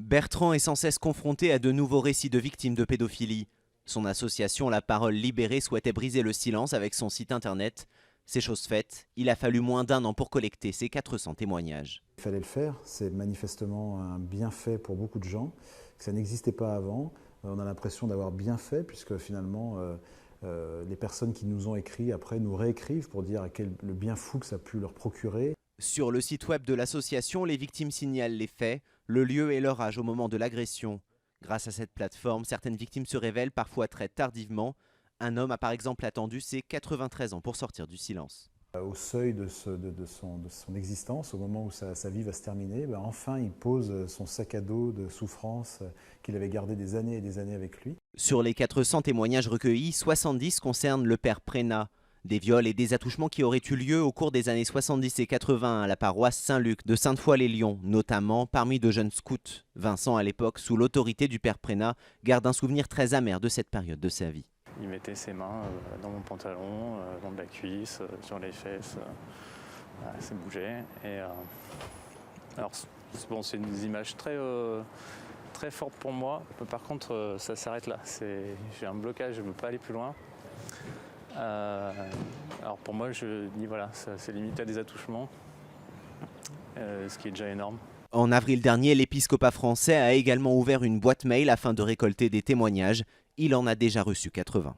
Bertrand est sans cesse confronté à de nouveaux récits de victimes de pédophilie. Son association La Parole Libérée souhaitait briser le silence avec son site internet. C'est chose faite, il a fallu moins d'1 an pour collecter ces 400 témoignages. Il fallait le faire, c'est manifestement un bienfait pour beaucoup de gens. Ça n'existait pas avant, on a l'impression d'avoir bien fait puisque finalement les personnes qui nous ont écrit après nous réécrivent pour dire le bien fou que ça a pu leur procurer. Sur le site web de l'association, les victimes signalent les faits, le lieu et leur âge au moment de l'agression. Grâce à cette plateforme, certaines victimes se révèlent parfois très tardivement. Un homme a par exemple attendu ses 93 ans pour sortir du silence. Au seuil de son existence, au moment où sa vie va se terminer, enfin il pose son sac à dos de souffrance qu'il avait gardé des années et des années avec lui. Sur les 400 témoignages recueillis, 70 concernent le père Prénat. Des viols et des attouchements qui auraient eu lieu au cours des années 70 et 80 à la paroisse Saint-Luc de Sainte-Foy-les-Lyons, notamment parmi de jeunes scouts. Vincent, à l'époque, sous l'autorité du père Prénat, garde un souvenir très amer de cette période de sa vie. Il mettait ses mains dans mon pantalon, le long de la cuisse, sur les fesses, ça bougeait. Alors bon, c'est une image très forte pour moi. Par contre, ça s'arrête là. J'ai un blocage, je ne peux pas aller plus loin. Alors pour moi, je dis voilà, c'est limité à des attouchements, ce qui est déjà énorme. En avril dernier, l'épiscopat français a également ouvert une boîte mail afin de récolter des témoignages. Il en a déjà reçu 80.